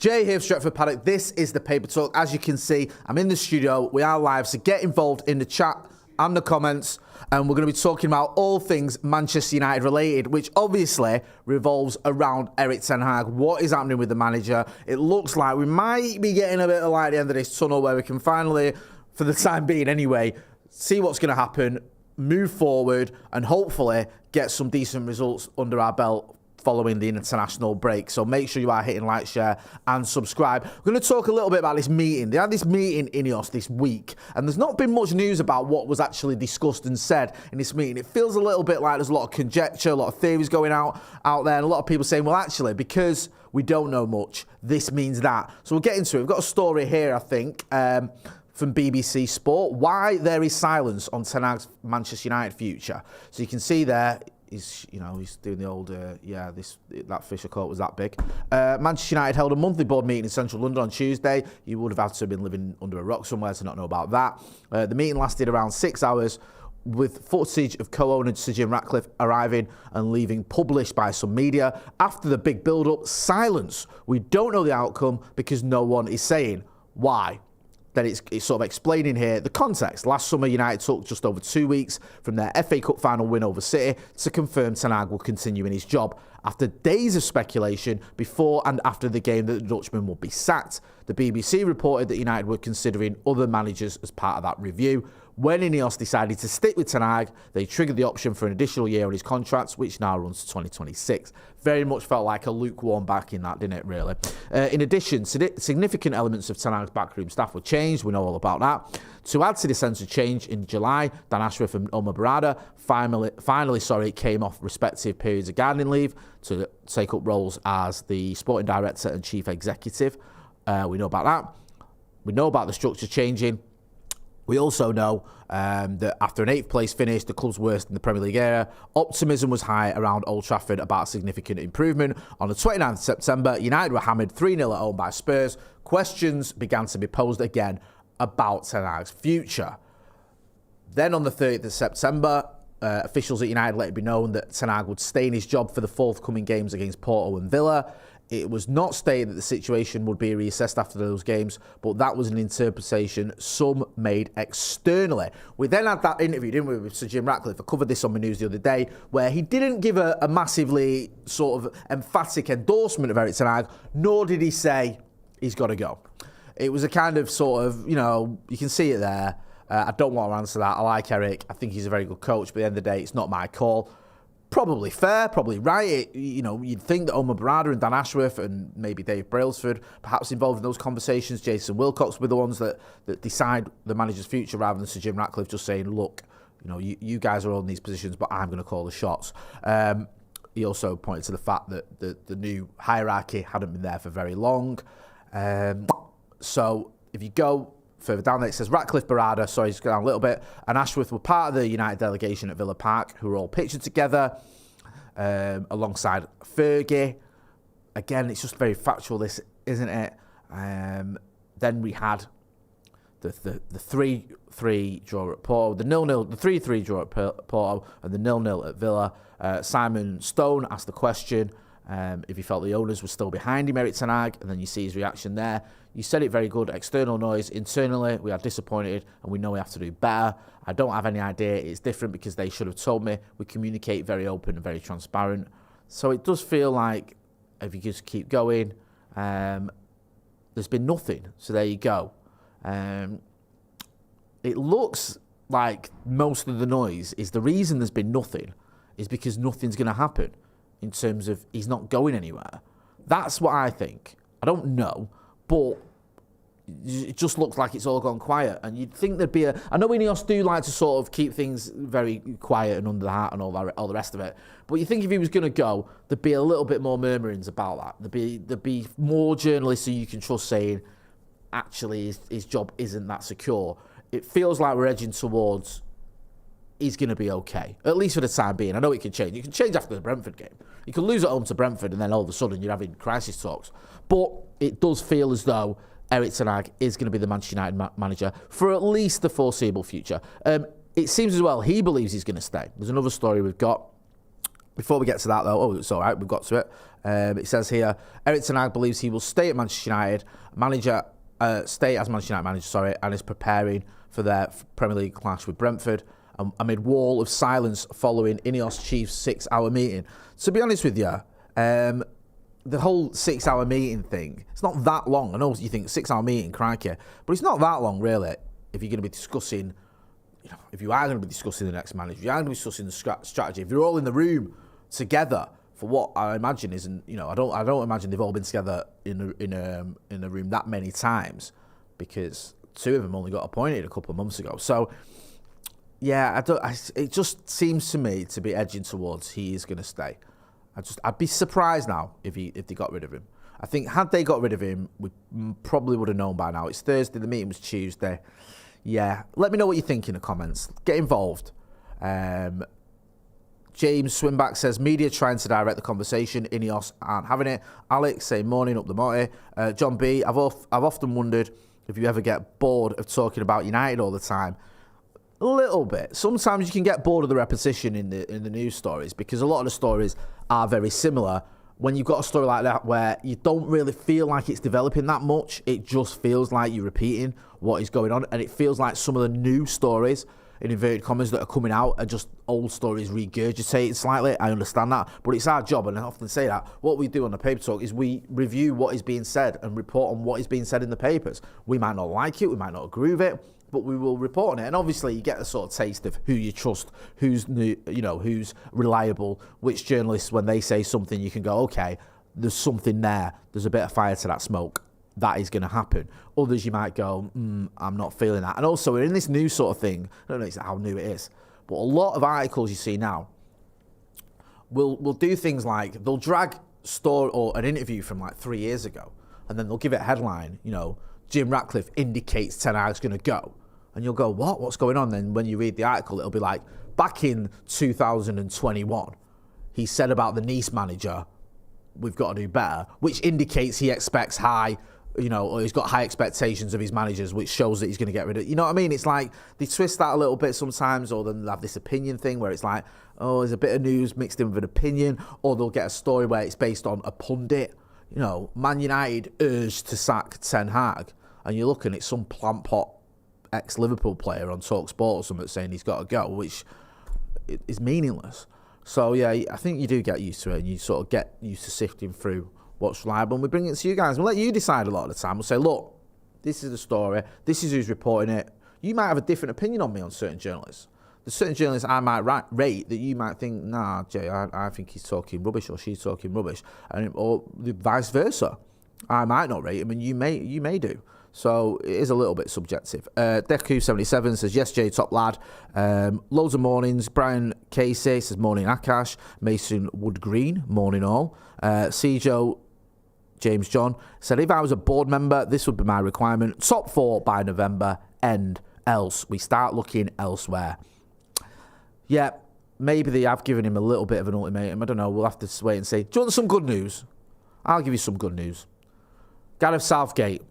Jay here, Stretford, Paddock. This is the Paper Talk. As you can see, I'm in the studio. We are live, so get involved in the chat and the comments. And we're going to be talking about all things Manchester United related, which obviously revolves around Erik ten Hag. What is happening with the manager? It looks like we might be getting a bit of light at the end of this tunnel where we can finally, for the time being anyway, see what's going to happen, move forward, and hopefully get some decent results under our belt following the international break. So make sure you are hitting like, share and subscribe. We're going to talk a little bit about this meeting. They had this meeting in INEOS this week, and there's not been much news about what was actually discussed and said in this meeting. It feels a little bit like there's a lot of conjecture, a lot of theories going out there, and a lot of people saying, well, actually, because we don't know much, this means that. So we'll get into it. We've got a story here, I think, from BBC Sport, why there is silence on Ten Hag's Manchester United future. So you can see there, he's doing the old, that fish I caught was that big. Manchester United held a monthly board meeting in central London on Tuesday. You would have had to have been living under a rock somewhere to not know about that. The meeting lasted around 6 hours, with footage of co-owner Sir Jim Ratcliffe arriving and leaving published by some media. After the big build-up, silence. We don't know the outcome because no one is saying why. Then it's sort of explaining here the context. Last summer, United took just over 2 weeks from their FA Cup final win over City to confirm Ten Hag will continue in his job. After days of speculation before and after the game that the Dutchman would be sacked, the BBC reported that United were considering other managers as part of that review. When INEOS decided to stick with Ten Hag, they triggered the option for an additional year on his contract, which now runs to 2026. Very much felt like a lukewarm back in that, didn't it, really? In addition, significant elements of Ten Hag's backroom staff were changed. We know all about that. To add to the sense of change, in July, Dan Ashworth and Omar Barada finally came off respective periods of gardening leave to take up roles as the sporting director and chief executive. We know about that. We know about the structure changing. We also know that after an 8th place finish, the club's worst in the Premier League era, optimism was high around Old Trafford about significant improvement. On the 29th of September, United were hammered 3-0 at home by Spurs. Questions began to be posed again about Ten Hag's future. Then on the 30th of September, officials at United let it be known that Ten Hag would stay in his job for the forthcoming games against Porto and Villa. It was not stated that the situation would be reassessed after those games, but that was an interpretation some made externally. We then had that interview, didn't we, with Sir Jim Ratcliffe? I covered this on my news the other day, where he didn't give a massively sort of emphatic endorsement of Erik ten Hag, nor did he say he's got to go. It was a kind of sort of, you can see it there. I don't want to answer that. I like Erik. I think he's a very good coach, but at the end of the day, it's not my call. Probably fair, probably right. You'd think that Omar Barada and Dan Ashworth and maybe Dave Brailsford, perhaps involved in those conversations, Jason Wilcox were the ones that decide the manager's future rather than Sir Jim Ratcliffe just saying, look, you guys are all in these positions, but I'm going to call the shots. He also pointed to the fact that the new hierarchy hadn't been there for very long. So if you go further down there, it says Ratcliffe, Barada, just go down a little bit, and Ashworth were part of the United delegation at Villa Park, who were all pictured together alongside Fergie. Again, it's just very factual, this, isn't it? Then we had the 3-3 draw at Porto, the 3-3 draw at Porto, and the 0-0 at Villa. Simon Stone asked the question if he felt the owners were still behind him, Erik ten Hag, and then you see his reaction there. You said it very good, external noise. Internally, we are disappointed and we know we have to do better. I don't have any idea. It's different because they should have told me. We communicate very open and very transparent. So it does feel like if you just keep going, there's been nothing. So there you go. It looks like most of the noise is the reason there's been nothing is because nothing's going to happen in terms of he's not going anywhere. That's what I think. I don't know. But it just looks like it's all gone quiet. And you'd think there'd be I know INEOS do like to sort of keep things very quiet and under the hat and all the rest of it. But you think if he was going to go, there'd be a little bit more murmurings about that. There'd be more journalists who you can trust saying, actually, his job isn't that secure. It feels like we're edging towards he's going to be okay, at least for the time being. I know it can change. You can change after the Brentford game. You can lose at home to Brentford and then all of a sudden you're having crisis talks. But it does feel as though Erik ten Hag is going to be the Manchester United manager for at least the foreseeable future. It seems as well he believes he's going to stay. There's another story we've got Before we get to that, though, it's all right, we've got to it. It says here, Erik ten Hag believes he will stay at Manchester United, stay as Manchester United manager, and is preparing for their Premier League clash with Brentford, amid wall of silence following INEOS Chiefs 6-hour meeting. To be honest with you, the whole 6-hour meeting thing, it's not that long. I know you think 6-hour meeting, crikey, but it's not that long, really, if you're going to be discussing, if you are going to be discussing the next manager, if you are going to be discussing the strategy, if you're all in the room together for what I imagine isn't, I don't imagine they've all been together in a room that many times, because 2 of them only got appointed a couple of months ago. So, yeah, it just seems to me to be edging towards he is going to stay. I'd be surprised now if they got rid of him. I think had they got rid of him, we probably would have known by now. It's Thursday, the meeting was Tuesday. Yeah, let me know what you think in the comments. Get involved. James Swinback says, media trying to direct the conversation. INEOS aren't having it. Alex saying, morning up the Motty. John B, I've often wondered if you ever get bored of talking about United all the time. A little bit. Sometimes you can get bored of the repetition in the news stories, because a lot of the stories are very similar. When you've got a story like that where you don't really feel like it's developing that much, it just feels like you're repeating what is going on, and it feels like some of the new stories, in inverted commas, that are coming out are just old stories regurgitated slightly. I understand that, but it's our job, and I often say that. What we do on the Paper Talk is we review what is being said and report on what is being said in the papers. We might not like it, we might not agree with it, but we will report on it. And obviously you get a sort of taste of who you trust, who's new, who's reliable, which journalists, when they say something, you can go, okay, there's something there, there's a bit of fire to that smoke, that is going to happen. Others you might go, I'm not feeling that. And also we're in this new sort of thing, I don't know how new it is, but a lot of articles you see now will do things like they'll drag story or an interview from like 3 years ago, and then they'll give it a headline, Jim Ratcliffe indicates Ten Hag's going to go. And you'll go, what? What's going on? Then when you read the article, it'll be like, back in 2021, he said about the Nice manager, we've got to do better, which indicates he expects high, or he's got high expectations of his managers, which shows that he's going to get rid of, you know what I mean? It's like they twist that a little bit sometimes, or then they'll have this opinion thing where it's like, oh, there's a bit of news mixed in with an opinion, or they'll get a story where it's based on a pundit. Man United urged to sack Ten Hag, and you're looking at some plant pot ex-Liverpool player on TalkSport or something saying he's got to go, which is meaningless. So, yeah, I think you do get used to it, and you sort of get used to sifting through what's reliable, and we bring it to you guys. We'll let you decide a lot of the time. We'll say, look, this is the story, this is who's reporting it. You might have a different opinion on me on certain journalists. There's certain journalists I might rate that you might think, nah, Jay, I think he's talking rubbish, or she's talking rubbish, or vice versa. I might not rate him, and you may do. So it is a little bit subjective. Deku77 says, yes, Jay, top lad. Loads of mornings. Brian Casey says, morning Akash. Mason Wood-Green, morning all. Cjo James John said, if I was a board member, this would be my requirement. Top 4 by November, end. Else, we start looking elsewhere. Yeah, maybe they have given him a little bit of an ultimatum. I don't know. We'll have to wait and see. Do you want some good news? I'll give you some good news. Gareth Southgate.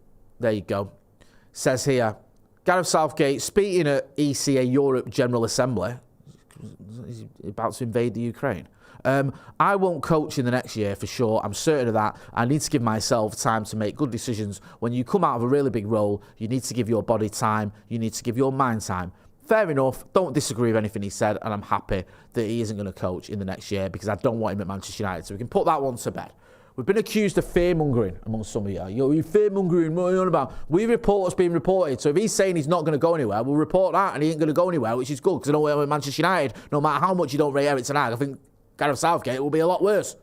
There you go. Says here, Gareth Southgate speaking at ECA Europe General Assembly. He's about to invade the Ukraine. I won't coach in the next year for sure. I'm certain of that. I need to give myself time to make good decisions. When you come out of a really big role, you need to give your body time. You need to give your mind time. Fair enough. Don't disagree with anything he said, and I'm happy that he isn't going to coach in the next year, because I don't want him at Manchester United. So we can put that one to bed. We've been accused of fear-mongering among some of you. You're fear-mongering, what are you on about? We report what's being reported. So if he's saying he's not going to go anywhere, we'll report that, and he ain't going to go anywhere, which is good, because I know we're at Manchester United, no matter how much you don't rate Erik ten Hag, I think Gareth Southgate will be a lot worse.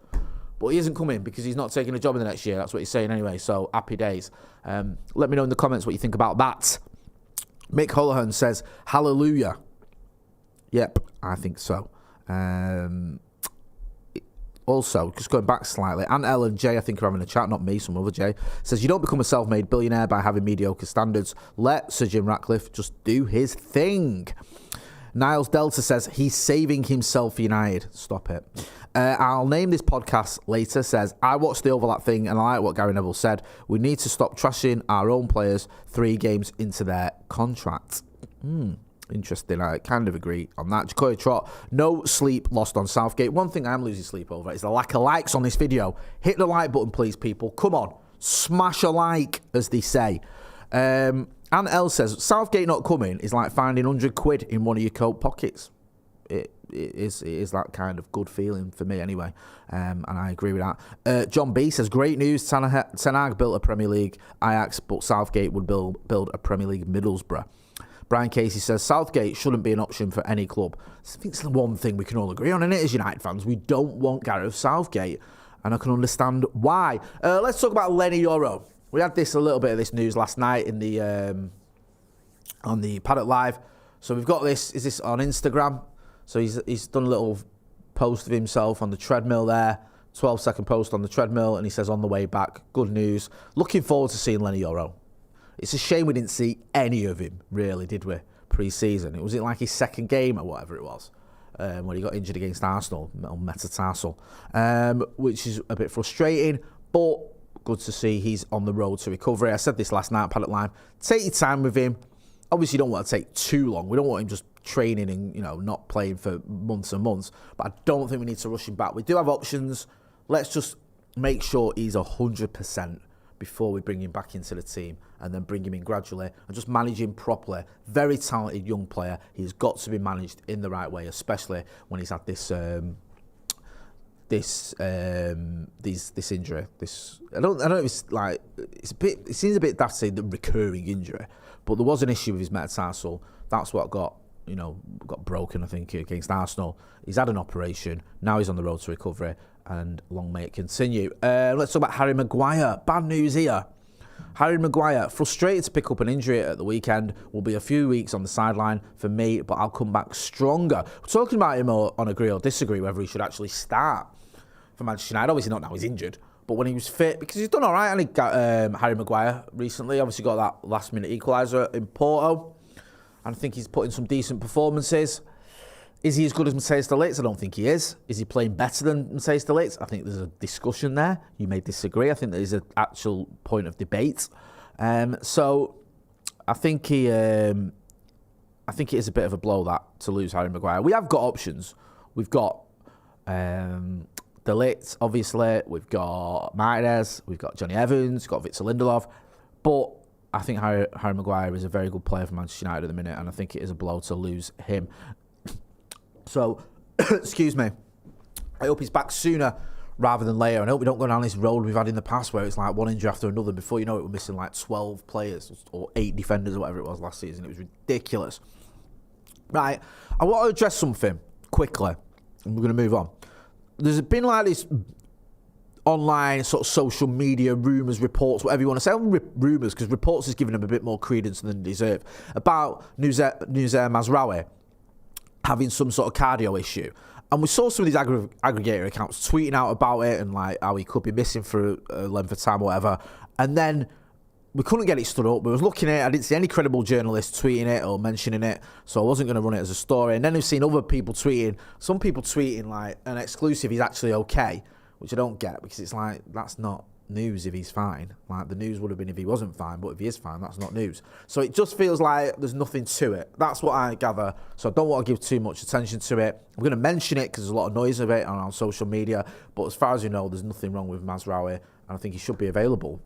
But he isn't coming because he's not taking a job in the next year. That's what he's saying anyway, so happy days. Let me know in the comments what you think about that. Mick Holohan says, hallelujah. Yep, I think so. Also, just going back slightly, Aunt Ellen, Jay, I think are having a chat, not me, some other Jay, says, you don't become a self-made billionaire by having mediocre standards. Let Sir Jim Ratcliffe just do his thing. Niles Delta says, he's saving himself for United. Stop it. I'll name this podcast later, says, I watched the overlap thing and I like what Gary Neville said. We need to stop trashing our own players 3 games into their contract. Interesting. I kind of agree on that. Jacoy Trot, no sleep lost on Southgate. One thing I'm losing sleep over is the lack of likes on this video. Hit the like button, please, people. Come on. Smash a like, as they say. Anne L says, Southgate not coming is like finding 100 quid in one of your coat pockets. It is that kind of good feeling for me anyway, and I agree with that. John B says, great news, Ten Hag built a Premier League Ajax, but Southgate would build a Premier League Middlesbrough. Brian Casey says, Southgate shouldn't be an option for any club. I think it's the one thing we can all agree on, and it is United fans. We don't want Gareth Southgate, and I can understand why. Let's talk about Lenny Yoro. We had a little bit of this news last night in the on the Paddock Live. So we've got this. Is this on Instagram? So he's done a little post of himself on the treadmill there, 12-second post on the treadmill, and he says, on the way back, good news. Looking forward to seeing Lenny Yoro. It's a shame we didn't see any of him, really, did we, pre-season? It was like his second game or whatever it was, when he got injured against Arsenal on metatarsal, which is a bit frustrating, but good to see he's on the road to recovery. I said this last night at Paddock Live. Take your time with him. Obviously, you don't want to take too long. We don't want him just training and not playing for months and months. But I don't think we need to rush him back. We do have options. Let's just make sure he's 100% before we bring him back into the team, and then bring him in gradually and just manage him properly. Very talented young player. He's got to be managed in the right way, especially when he's had this injury. I don't know if it's like, it seems a bit daft to say the recurring injury, but there was an issue with his metatarsal. That's what got broken, I think, against Arsenal. He's had an operation. Now he's on the road to recovery, and long may it continue. Let's talk about Harry Maguire. Bad news here. Harry Maguire, frustrated to pick up an injury at the weekend, will be a few weeks on the sideline for me, but I'll come back stronger. We're talking about him on agree or disagree whether he should actually start for Manchester United. Obviously not now he's injured, but when he was fit, because he's done all right, and he got Harry Maguire recently. Obviously got that last-minute equaliser in Porto, and I think he's put in some decent performances. Is he as good as Matthijs de Ligt? I don't think he is. Is he playing better than Matthijs de Ligt? I think there's a discussion there. You may disagree. I think there is an actual point of debate. So I think it is a bit of a blow that to lose Harry Maguire. We have got options. We've got de Ligt, obviously. We've got Martinez. We've got Johnny Evans. We've got Victor Lindelof. But I think Harry Maguire is a very good player for Manchester United at the minute, and I think it is a blow to lose him. So, excuse me, I hope he's back sooner rather than later. I hope we don't go down this road we've had in the past where it's like one injury after another. Before you know it, we're missing like 12 players or 8 defenders or whatever it was last season. It was ridiculous. Right, I want to address something quickly, and we're going to move on. There's been like this online sort of social media rumours, reports, whatever you want to say. Rumours, because reports is giving them a bit more credence than they deserve, about Nusair Mazraoui having some sort of cardio issue. And we saw some of these aggregator accounts tweeting out about it and like how he could be missing for a length of time or whatever. And then we couldn't get it stood up. We was looking at it. I didn't see any credible journalists tweeting it or mentioning it, so I wasn't going to run it as a story. And then we've seen other people tweeting, some people tweeting like an exclusive, he's actually okay, which I don't get, because it's like, that's not news if he's fine. Like, the news would have been if he wasn't fine, but if he is fine, that's not news. So it just feels like there's nothing to it. That's what I gather. So I don't want to give too much attention to it. I'm going to mention it because there's a lot of noise of it on social media, but as far as you know, there's nothing wrong with Mazraoui, and I think he should be available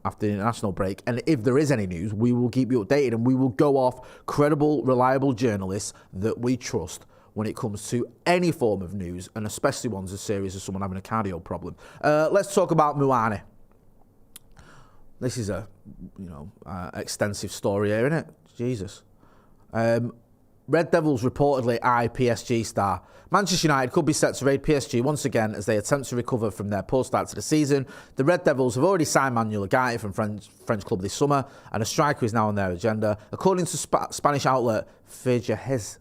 after the international break. And if there is any news, we will keep you updated, and we will go off credible, reliable journalists that we trust when it comes to any form of news, and especially ones as serious as someone having a cardio problem. Let's talk about Muani. This is a extensive story here, isn't it? Jesus. Red Devils reportedly eye PSG star. Manchester United could be set to raid PSG once again as they attempt to recover from their poor start to the season. The Red Devils have already signed Manuel Ugarte from French club this summer, and a striker is now on their agenda. According to Spanish outlet Fidjehez,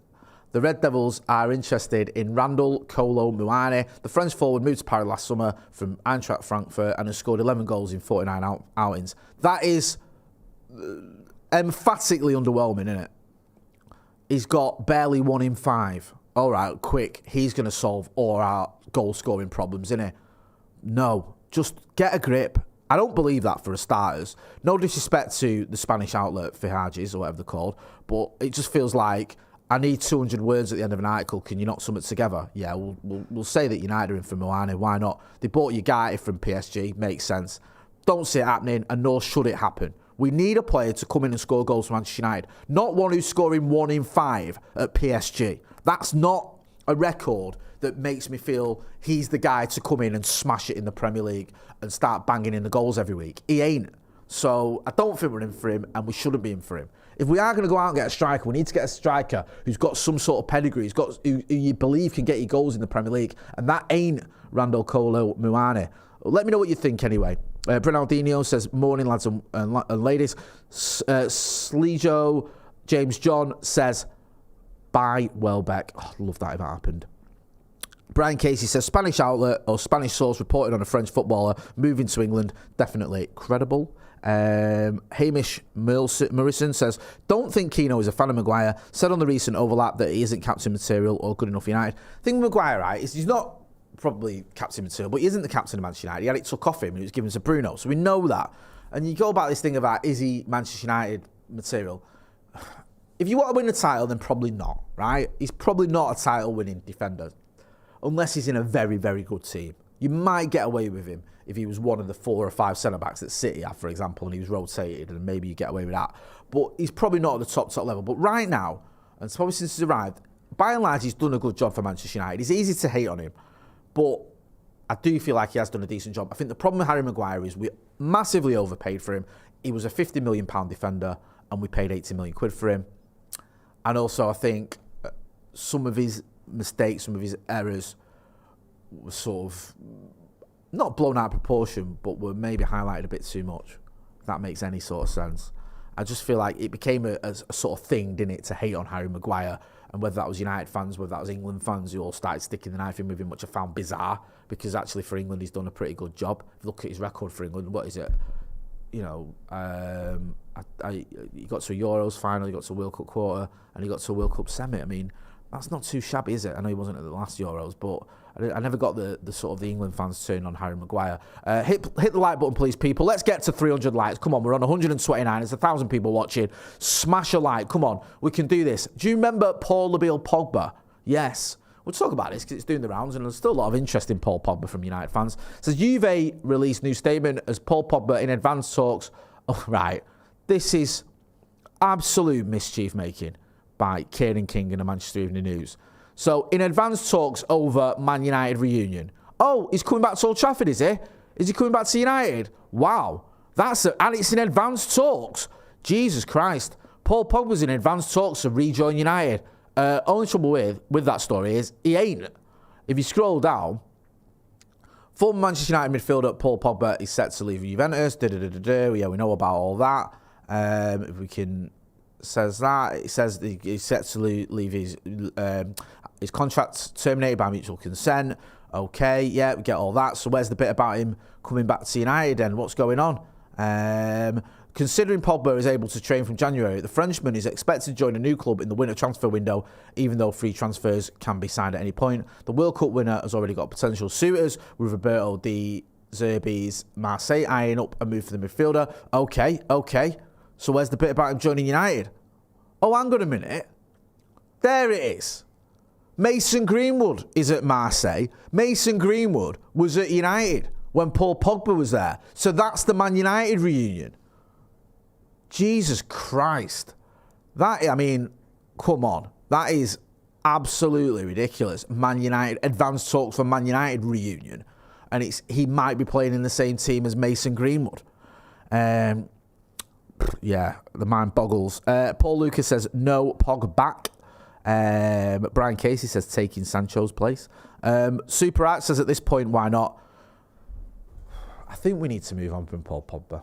the Red Devils are interested in Randall Kolo Muani. The French forward moved to Paris last summer from Eintracht Frankfurt and has scored 11 goals in 49 outings. That is emphatically underwhelming, isn't it? He's got barely 1 in 5. All right, quick. He's going to solve all our goal-scoring problems, isn't he? No. Just get a grip. I don't believe that for starters. No disrespect to the Spanish outlet, Fijages, or whatever they're called, but it just feels like I need 200 words at the end of an article. Can you knock something together? Yeah, we'll say that United are in for Muani. Why not? They bought Ugarte from PSG. Makes sense. Don't see it happening, and nor should it happen. We need a player to come in and score goals for Manchester United, not one who's scoring 1 in 5 at PSG. That's not a record that makes me feel he's the guy to come in and smash it in the Premier League and start banging in the goals every week. He ain't. So I don't think we're in for him, and we shouldn't be in for him. If we are going to go out and get a striker, we need to get a striker who's got some sort of pedigree, who you believe can get you goals in the Premier League, and that ain't Randall Kolo Muani. Let me know what you think anyway. Bernardino says, morning lads and ladies. Slejo James John says, bye Welbeck. Oh, love that if that happened. Brian Casey says, Spanish outlet or Spanish source reported on a French footballer moving to England. Definitely credible. Hamish Morrison says, don't think Keano is a fan of Maguire. Said on the recent overlap that he isn't captain material or good enough for United. I think Maguire, right, is he's not probably captain material, but he isn't the captain of Manchester United. He had it took off him and it was given to Bruno. So we know that. And you go about this thing about, is he Manchester United material? If you want to win a title, then probably not, right? He's probably not a title-winning defender. Unless he's in a very, very good team. You might get away with him if he was one of the 4 or 5 centre-backs that City had, for example, and he was rotated, and maybe you get away with that. But he's probably not at the top level. But right now, and probably since he's arrived, by and large, he's done a good job for Manchester United. It's easy to hate on him, but I do feel like he has done a decent job. I think the problem with Harry Maguire is we massively overpaid for him. He was a £50 million defender, and we paid 80 million quid for him. And also, I think some of his mistakes, some of his errors were sort of not blown out of proportion, but were maybe highlighted a bit too much, if that makes any sort of sense. I just feel like it became a sort of thing, didn't it, to hate on Harry Maguire, and whether that was United fans, whether that was England fans, who all started sticking the knife in with him, which I found bizarre, because actually for England he's done a pretty good job. If you look at his record for England, what is it? You know, he got to a Euros final, he got to a World Cup quarter, and he got to a World Cup semi. I mean, that's not too shabby, is it? I know he wasn't at the last Euros, but I never got the sort of the England fans turn on Harry Maguire. Hit the like button, please, people. Let's get to 300 likes. Come on, we're on 129. There's 1,000 people watching. Smash a like. Come on, we can do this. Do you remember Paul Labille Pogba? Yes. We'll talk about this because it's doing the rounds, and there's still a lot of interest in Paul Pogba from United fans. It says Juve released new statement as Paul Pogba in advanced talks. Oh, right. This is absolute mischief making by Kieran King in the Manchester Evening News. So, in advanced talks over Man United reunion. Oh, he's coming back to Old Trafford, is he? Is he coming back to United? Wow. And it's in advanced talks. Jesus Christ. Paul Pogba's in advanced talks to rejoin United. Only trouble with that story is he ain't. If you scroll down, former Manchester United midfielder Paul Pogba is set to leave Juventus. Yeah, we know about all that. If we can... says that. It says he's set to leave his contract terminated by mutual consent. Okay, yeah, we get all that. So where's the bit about him coming back to United and what's going on? Considering Pogba is able to train from January, the Frenchman is expected to join a new club in the winter transfer window, even though free transfers can be signed at any point. The World Cup winner has already got potential suitors, with Roberto De Zerbi's Marseille eyeing up a move for the midfielder. Okay. So where's the bit about him joining United? Oh, hang on a minute. There it is. Mason Greenwood is at Marseille. Mason Greenwood was at United when Paul Pogba was there. So that's the Man United reunion. Jesus Christ. Come on. That is absolutely ridiculous. Man United, advanced talks for Man United reunion. And he might be playing in the same team as Mason Greenwood. Yeah, the mind boggles. Paul Lucas says, no Pog back. Brian Casey says, taking Sancho's place. Super Art says, at this point, why not? I think we need to move on from Paul Pogba.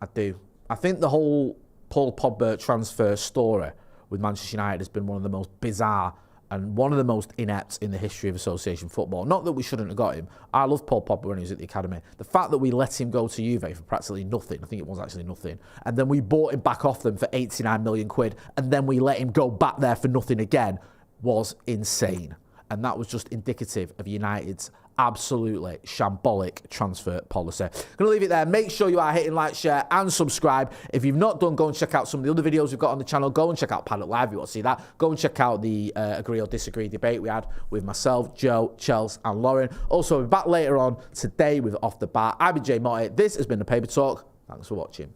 I do. I think the whole Paul Pogba transfer story with Manchester United has been one of the most bizarre and one of the most inept in the history of association football. Not that we shouldn't have got him. I loved Paul Pogba when he was at the academy. The fact that we let him go to Juve for practically nothing, I think it was actually nothing, and then we bought him back off them for 89 million quid, and then we let him go back there for nothing again, was insane. And that was just indicative of United's absolutely shambolic transfer policy. Gonna leave it there. Make sure you are hitting like, share, and subscribe. If you've not done, go and check out some of the other videos we've got on the channel. Go and check out Paddock Live if you want to see that. Go and check out the agree or disagree debate we had with myself, Joe, Chels, and Lauren. Also, we'll be back later on today with Off the Bat. I've been Jay Motty. This has been the Paper Talk. Thanks for watching.